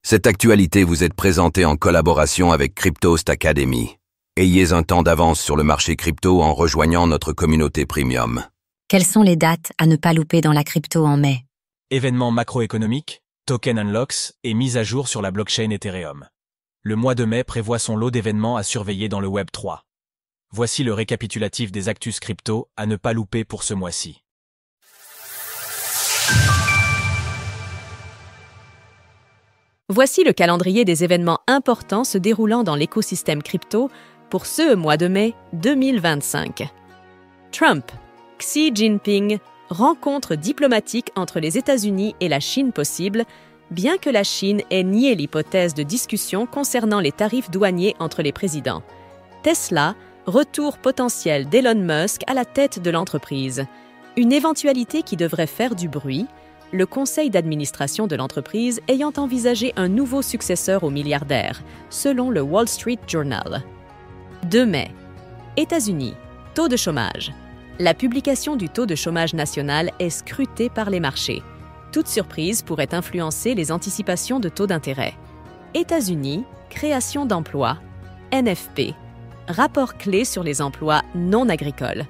Cette actualité vous est présentée en collaboration avec Cryptost Academy. Ayez un temps d'avance sur le marché crypto en rejoignant notre communauté premium. Quelles sont les dates à ne pas louper dans la crypto en mai? Événements macroéconomiques, token unlocks et mise à jour sur la blockchain Ethereum. Le mois de mai prévoit son lot d'événements à surveiller dans le Web 3. Voici le récapitulatif des actus crypto à ne pas louper pour ce mois-ci. Voici le calendrier des événements importants se déroulant dans l'écosystème crypto pour ce mois de mai 2025. Trump, Xi Jinping, rencontre diplomatique entre les États-Unis et la Chine possible, bien que la Chine ait nié l'hypothèse de discussion concernant les tarifs douaniers entre les présidents. Tesla, retour potentiel d'Elon Musk à la tête de l'entreprise. Une éventualité qui devrait faire du bruit, le conseil d'administration de l'entreprise ayant envisagé un nouveau successeur au milliardaire, selon le Wall Street Journal. 2 mai. États-Unis. Taux de chômage. La publication du taux de chômage national est scrutée par les marchés. Toute surprise pourrait influencer les anticipations de taux d'intérêt. États-Unis. Création d'emplois. NFP. Rapport clé sur les emplois non agricoles.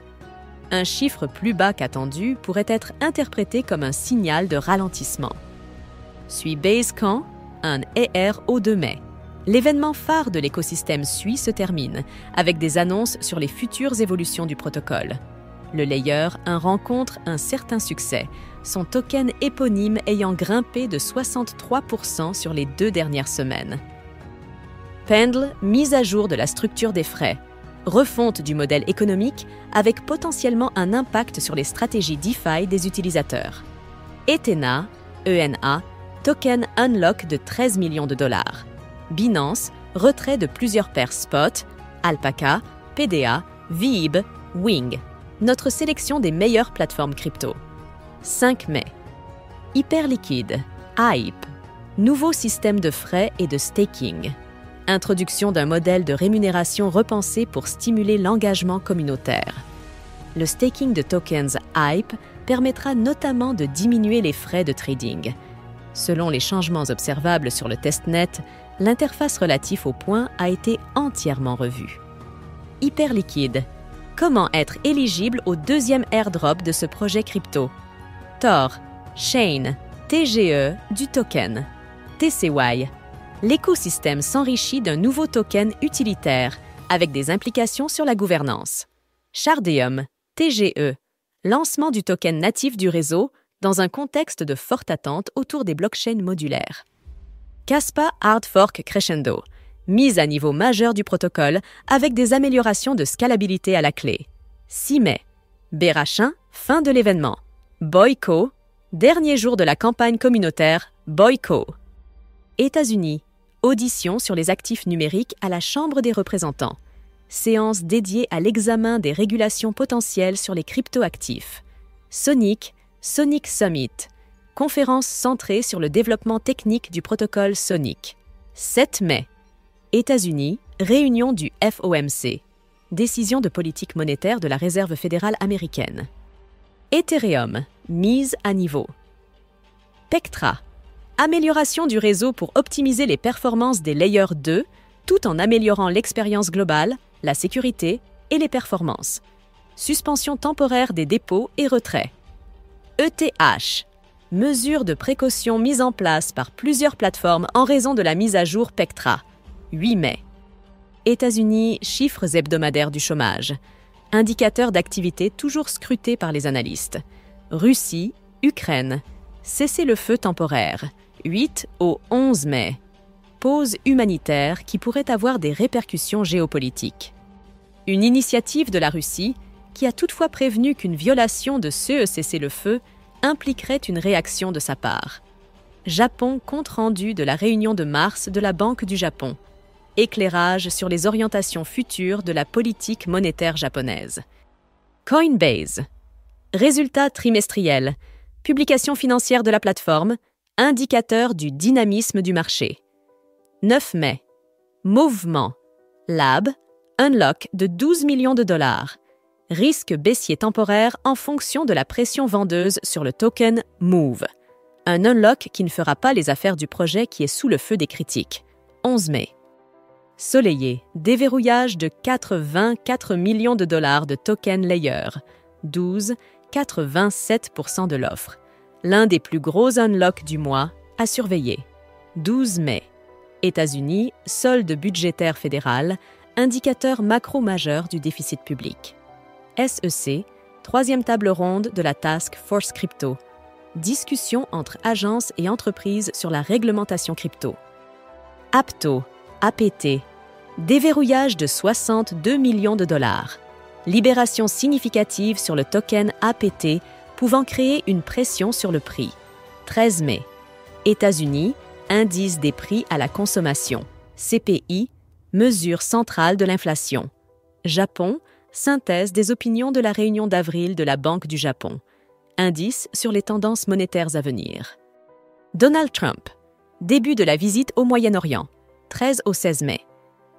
Un chiffre plus bas qu'attendu pourrait être interprété comme un signal de ralentissement. Suit Basecamp, un ER au 2 mai. L'événement phare de l'écosystème SUI se termine, avec des annonces sur les futures évolutions du protocole. Le layer rencontre un certain succès, son token éponyme ayant grimpé de 63% sur les 2 dernières semaines. Pendle, mise à jour de la structure des frais. Refonte du modèle économique avec potentiellement un impact sur les stratégies DeFi des utilisateurs. Ethena, ENA, token unlock de 13 millions de dollars. Binance, retrait de plusieurs paires spot, Alpaca, PDA, Veeb, Wing. Notre sélection des meilleures plateformes crypto. 5 mai. Hyperliquide, Hype. Nouveau système de frais et de staking. Introduction d'un modèle de rémunération repensé pour stimuler l'engagement communautaire. Le staking de tokens Hype permettra notamment de diminuer les frais de trading. Selon les changements observables sur le testnet, l'interface relative au point a été entièrement revue. Hyperliquide. Comment être éligible au 2e airdrop de ce projet crypto? Tor, Chain, TGE du token. TCY. L'écosystème s'enrichit d'un nouveau token utilitaire, avec des implications sur la gouvernance. Shardeum, TGE, lancement du token natif du réseau dans un contexte de forte attente autour des blockchains modulaires. Kaspa Hard Fork Crescendo, mise à niveau majeur du protocole avec des améliorations de scalabilité à la clé. 6 mai, Berachin, fin de l'événement. Boyco, dernier jour de la campagne communautaire Boyco. États-Unis, audition sur les actifs numériques à la Chambre des représentants. Séance dédiée à l'examen des régulations potentielles sur les cryptoactifs. Sonic Summit, conférence centrée sur le développement technique du protocole Sonic. 7 mai. États-Unis, réunion du FOMC. Décision de politique monétaire de la Réserve fédérale américaine. Ethereum, mise à niveau. Pectra. Amélioration du réseau pour optimiser les performances des layers 2, tout en améliorant l'expérience globale, la sécurité et les performances. Suspension temporaire des dépôts et retraits. ETH. Mesures de précaution mises en place par plusieurs plateformes en raison de la mise à jour Pectra. 8 mai. États-Unis, chiffres hebdomadaires du chômage. Indicateurs d'activité toujours scrutés par les analystes. Russie, Ukraine. Cessez-le-feu temporaire. 8 au 11 mai. Pause humanitaire qui pourrait avoir des répercussions géopolitiques. Une initiative de la Russie qui a toutefois prévenu qu'une violation de ce cessez-le-feu impliquerait une réaction de sa part. Japon compte rendu de la réunion de mars de la Banque du Japon. Éclairage sur les orientations futures de la politique monétaire japonaise. Coinbase. Résultats trimestriels. Publication financière de la plateforme. Indicateur du dynamisme du marché. 9 mai. Mouvement. Lab. Unlock de 12 millions de dollars. Risque baissier temporaire en fonction de la pression vendeuse sur le token Move. Un unlock qui ne fera pas les affaires du projet qui est sous le feu des critiques. 11 mai. Soleillé, déverrouillage de 84 millions de dollars de token layer. 12,87% de l'offre. L'un des plus gros unlocks du mois à surveiller. 12 mai. États-Unis, solde budgétaire fédéral, indicateur macro majeur du déficit public. SEC, troisième table ronde de la Task Force Crypto. Discussion entre agences et entreprises sur la réglementation crypto. Apto, APT, déverrouillage de 62 millions de dollars. Libération significative sur le token APT pouvant créer une pression sur le prix. 13 mai. États-Unis, indice des prix à la consommation. CPI, mesure centrale de l'inflation. Japon, synthèse des opinions de la réunion d'avril de la Banque du Japon. Indice sur les tendances monétaires à venir. Donald Trump, début de la visite au Moyen-Orient, 13 au 16 mai.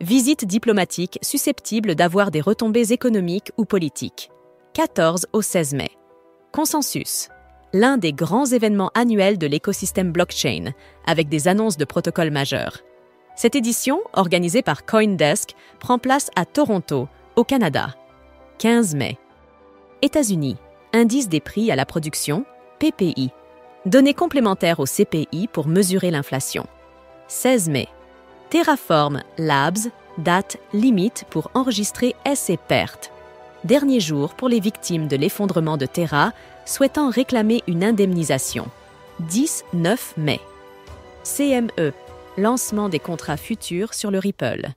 Visite diplomatique susceptible d'avoir des retombées économiques ou politiques, 14 au 16 mai. Consensus, l'un des grands événements annuels de l'écosystème blockchain, avec des annonces de protocoles majeurs. Cette édition, organisée par CoinDesk, prend place à Toronto, au Canada, 15 mai. États-Unis, indice des prix à la production, PPI. Données complémentaires au CPI pour mesurer l'inflation. 16 mai. Terraform Labs, date limite pour enregistrer essais et pertes. Dernier jour pour les victimes de l'effondrement de Terra souhaitant réclamer une indemnisation. 10-9 mai. CME, lancement des contrats futurs sur le Ripple.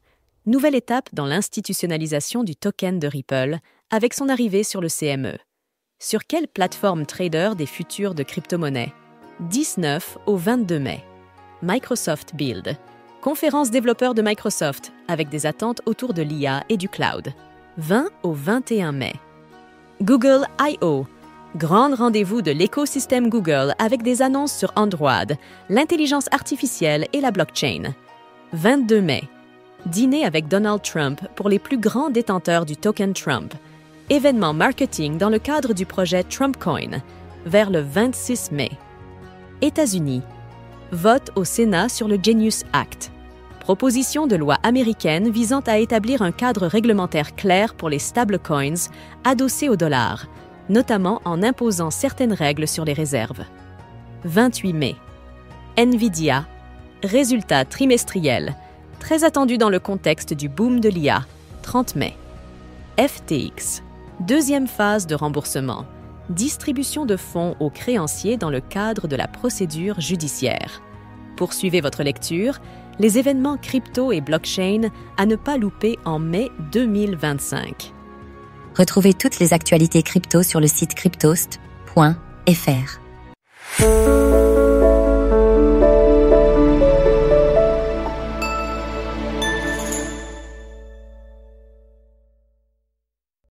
Nouvelle étape dans l'institutionnalisation du token de Ripple avec son arrivée sur le CME. Sur quelle plateforme trader des futurs de crypto-monnaies? 19 au 22 mai. Microsoft Build, conférence développeurs de Microsoft avec des attentes autour de l'IA et du cloud. 20 au 21 mai. Google I.O., grand rendez-vous de l'écosystème Google avec des annonces sur Android, l'intelligence artificielle et la blockchain. 22 mai. Dîner avec Donald Trump pour les plus grands détenteurs du token Trump. Événement marketing dans le cadre du projet TrumpCoin, vers le 26 mai. États-Unis. Vote au Sénat sur le Genius Act. Proposition de loi américaine visant à établir un cadre réglementaire clair pour les stablecoins adossés au dollar, notamment en imposant certaines règles sur les réserves. 28 mai. Nvidia. Résultats trimestriels. Très attendu dans le contexte du boom de l'IA. 30 mai. FTX. Deuxième phase de remboursement. Distribution de fonds aux créanciers dans le cadre de la procédure judiciaire. Poursuivez votre lecture. Les événements crypto et blockchain à ne pas louper en mai 2025. Retrouvez toutes les actualités crypto sur le site cryptost.fr.